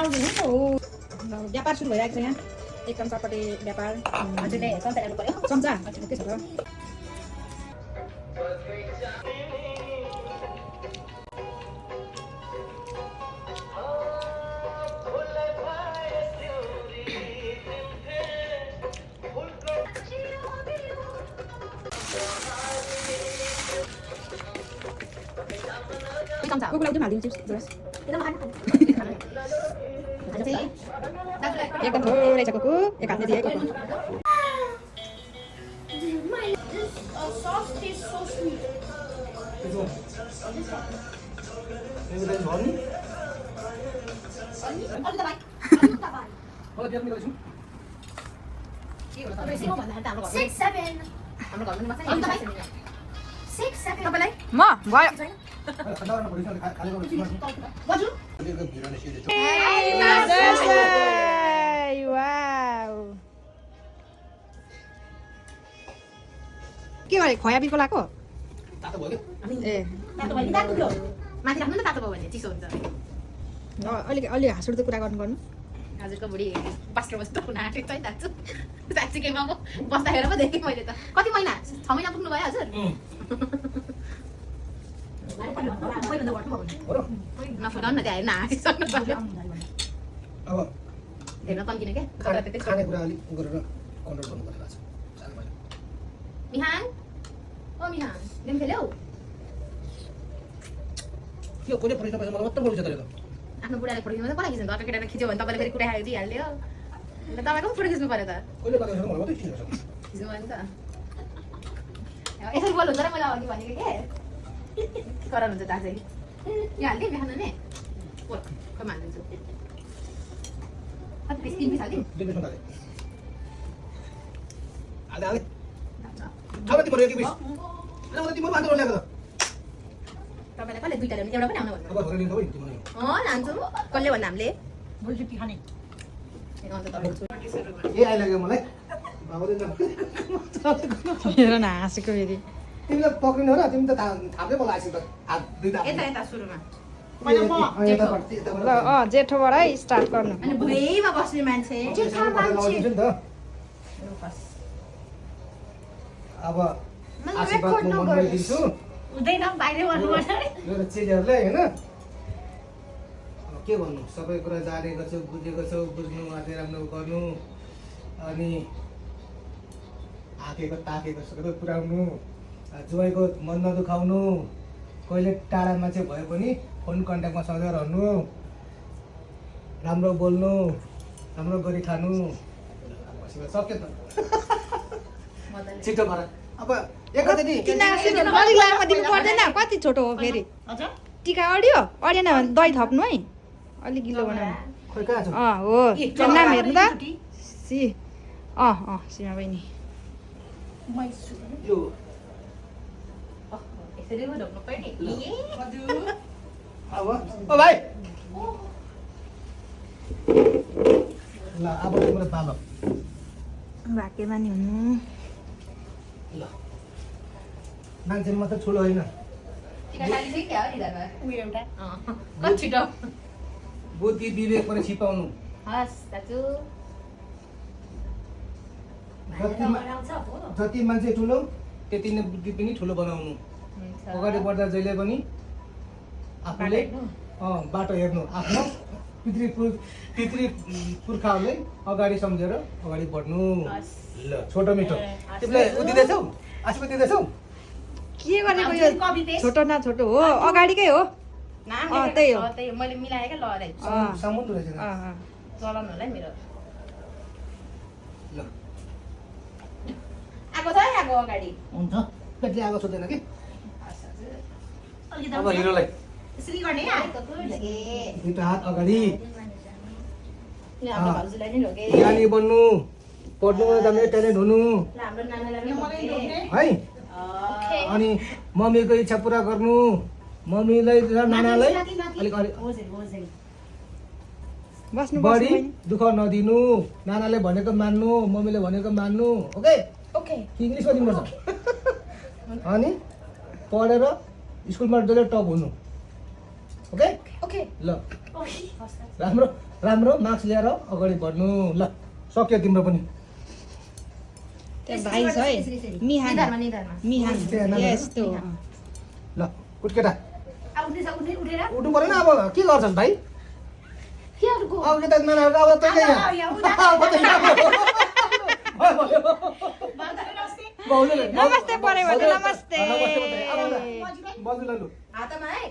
आउँदैन नि त हो व्यापार सुरु भइरहेको छ यहाँ एकदम चटपटे व्यापार हजुरले चम्चा ल्याउनु पर्यो चम्चा के छ त चम्चा कुकुरलाई चाहिँ हालिदिनु चिप्स जोस एकदम थोरै छ कुकु एक हातले दिएको sauce tastes so sweet. Six, seven. 6, 7. म भयो के गरे खया बिर्को लाको ए माथि राख्नु न तातो भयो भने चिसो हुन्छ अलिक अलि हाँसुर्दो कुरा गर्नु हजुरको बुढी बास्टर बस्नु हुन आँटेको छ है दाजु साँच्चीकैमा म बस्दाखेरि पो देखेँ मैले त कति महिना 6 महिना पुग्नु भयो हजुर नफुलाउनु न त्यहाँ हेर्न हाँसिसक्नु पर्यो अब हेर्न तन्किने क्या खानेकुरा अलिक गरेर कन्ट्रोल गर्नु पर्छ मिहान ओ मिहान गेम खेल्यौ के कोले परिचय मलाई मात्र बोल्छ त आफ्नो बुढाले फोटो खिच्नु कसलाई खिच्नु घरको केटाले खिच्यो भने तपाईँले फेरि कुरा खाएर दिइहाल्यो अन्त तपाईँको पनि फोटो खिच्नु पर्यो त कोले बताउँछ मलाई मात्रै खिच्नु सक्छ खिच्नु भयो नि त यसरी बोल्नु हुन्छ र मैले अघि भनेको के गराउनुहुन्छ दाजु यहाँ हालिदिएँ बिहान नै बोल कमा हालिदिन्छु कति पिस 3 पिस हालिदिउँ दुई पिस हाले हाले हाले थाहा तिम्रो एक पिस अनि मलाई तिम्रो बाँधेर ल्याएको त तपाईँलाई कसले दुईटा ल्याउने एउटा पनि आउनु भन्नु अब घरे लिनु भयो तिम्रो लान्छु कसले भन्नु हामीले भोलिचुट्टी खाने ए आइलाग्यो मलाई बाबुले हेर न हाँसेको फेरि तिमीलाई पक्रिनु हो र तिमी त थाप्दै मलाई आइसक्यो त हात दुईटा यता यता सुरुमा ल जेठोबाटै स्टार्ट गर्नु अनि भुइँमा बस्ने मान्छे अब आशीर्वाद म मनमै दिन्छु हुँदैन बाहिर भन्नुपर्छ मेरो चेलीहरूलाई होइन अब के भन्नु सबै कुरा जानेको छु बुझेको छु बुझ्नु अझै राम्रो गर्नु अनि आँकेको ताकेको सबै पुऱ्याउनु जुवाईको मन नदुखाउनु कहिले टाढा मान्छे भए पनि फोन कन्ट्याक्टमा सधैँ रहनु राम्रो बोल्नु राम्रो गरी खानु सक्यो त छिटो गर अब एकैचोटि अलिक लामो दिनु पर्दैन कति छोटो हो फेरि टिका अडियो अडिएन भने दही थप्नु है अलिक गिलो बनाउनु खोइ कहाँ छ हो त्यो नाम हेर्नु त सीमा बहिनी यो यसरी पो ढोक्नु पर्ने अब ओ भाइ ल अब तिम्रो पालो भाग्यमा नि हुनु ल मान्छे मात्र ठुलो होइन टिका खाली क्या हो नि दादा उयो एउटा कति छिटो बुद्धि विवेक पनि छिपाउनु हस् दाजु जति मान्छे ठुलो त्यति नै बुद्धि पनि ठुलो बनाउनु अगाडि बढ्दा जहिले पनि आफूले बाटो हेर्नु आफ्नो पितृ पुर्खाहरूले अगाडि सम्झेर अगाडि बढ्नु ल छोटो मिठो तिमीलाई दिँदैछौ आशीर्वाद दिँदैछौ के गरेको यो छोटो न छोटो हो अगाडिकै हो त्यही हो त्यही मैले मिलाएँ क्या लहरै सामुन्नु रहेछ चलाउनु होला है मेरो ल आएको छ है आएको अगाडि हुन्छ पेटले आगो छोड्दैन कि हस् हजुर अब हिरोलाई यसरी गर्ने दुईटा हात अगाडि हाम्रो भाउजूलाई नि ढोके ज्ञानी बन्नु पढ्नुमा जाने ट्यालेन्ट हुनु हाम्रो नानालाई पनि है अनि मम्मीको इच्छा पुरा गर्नु मम्मीलाई र नानालाई अलिक बस्नु बढी दुःख नदिनु नानाले भनेको मान्नु मम्मीले भनेको मान्नु ओके ओके इङ्ग्लिसमा दिनुपर्छ अनि पढेर स्कुलमा डल्लै टप हुनु ओके ओके ल राम्रो राम्रो मार्क्स ल्याएर अगाडि बढ्नु ल सक्यो तिम्रो पनि त्यहाँ भाइ छ है मिहान निधारमा मिहान यस्तो ल कुटकेटा उठ्दैछ उठेर उठ्नु पर्यो नि अब के गर्छस् भाइ केहरूको अब यता नानाहरूको अब त यहाँ अब त यहाँ बाउले नमस्ते परे भने नमस्ते बाउले लु हातमा है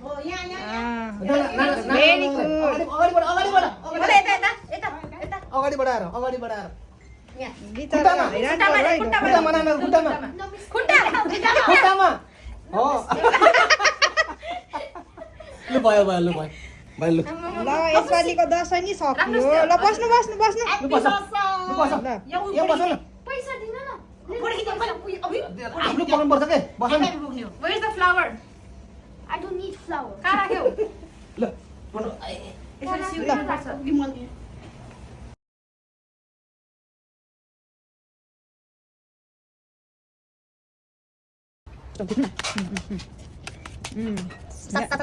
भेरी गुड अगाडि बढ अगाडि बढ बोले यता यता यता यता अगाडि बढाएर अगाडि बढाएर यहाँ गिटारमा हैरान गर है खुट्टामा नाना खुट्टामा खुट्टा खुट्टामा हो लु भयो भयो लु भयो भाइ लु ल यसपालिको दसैँ नि सक्यो ल बस्नु बस्नु बस्नु लु बस लु बस ल यहाँ बस न पैसा दिन न आफ्नो पकाउनु पर्छ के बस न Where is the flower? I don't need flour. कहाँ राख्यौ? ल बस यसरी सिउरिनु पर्छ।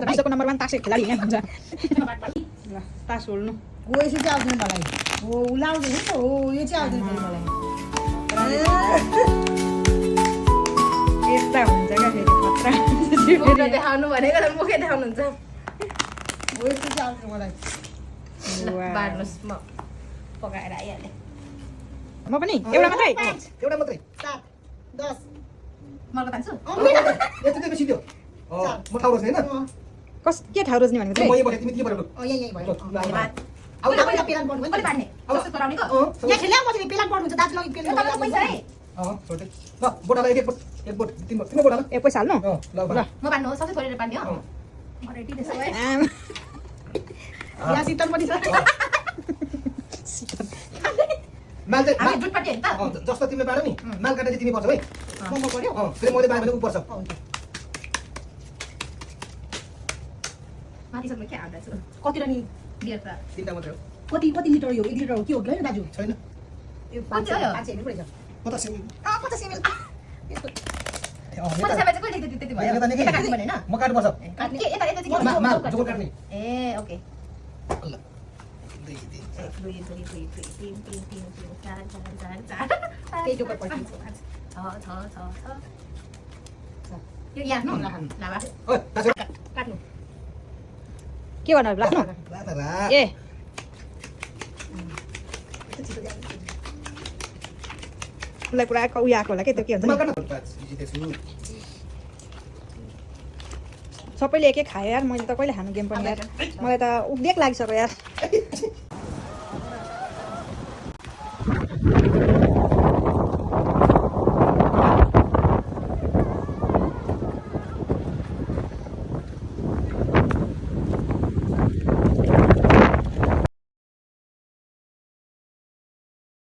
विश्वको नम्बर 1 तासे खेलाडी यहाँ हुन्छ ल तास होल्नु हो यसो चाहिँ आउँदैन मलाई हो उलाउँदैन नि त हो यो चाहिँ आउँदैन फेरि मलाई यस्ता हुन्छ क्या फेरि खतरा मुख देखाउनु भनेको त मुखै देखाउनुहुन्छ। हो यस्तो चाहिँ आउँदैन मलाई बार्नुहोस् म पकाएर आइहालेँ। म पनि एउटा मात्रै एउटा मात्रै 7 10 मर्को तान्छु? यति बेसी दियो म ठाउँ रोज्ने हैन कस के ठाउँ रोज्ने भनेको म चाहिँ यही बढे तिमी के बढे लु यही भयो धन्यवाद। अब पहिला पेलान बढ्नु कति पार्ने? जस्तो कराउनेको? यहाँ खेल्यो म चाहिँ पेलान बढ्नु हुन्छ दाजु लगी पेलान तपाईँको पैसा है? छोटे ल बोटालाई एक बोट तिम्रो बोटा ल ए पैसा हाल्नु ल ल म बान्नु हो सबसे छोडेर बान्ने हो? म रेडी त्यसो भए। आम, यहाँ शीतल पनि छ माल चाहिँ हामी जुटपाटी होइन त? जस्तो तिमीले बाँड्यौ नि माल काट्ने चाहिँ तिमी पर्छ है म पर्यो फेरि मैले बाँड्यो भने ऊ पर्छ माथिसम्म के हाल्दैछु? कति रनी बियर त। तिनटा मात्रै हो कति कति लिटर हो 1 लिटर हो के हो होइन दाजु छैन यो कति हो यो? 500 हेर्नु परेछ 50 ml 50 ml पचास रुपियाँ चाहिँ कहिले त्यति भयो? यता यता काट्नु भने होइन? म काट्नुपर्छ काट्ने के? यता यता चाहिँ के? माल जोड काट्ने ए ओके। ल दुई दुई 2 2 2 3 3 3 4 4 4 केही जोकर पर्छ 6 यो यहाँ नु लावा ओइ दाजु काट्नु। के गर्नु लाग्नु रा ए उसलाई पुरा उयो आएको होला के त्यो के हुन्छ माल नि काट्न जितेछु सबैले एक एक खायो यार मैले त कहिले खानु गेम पनि यार मलाई त उदेक लागिसक्यो यार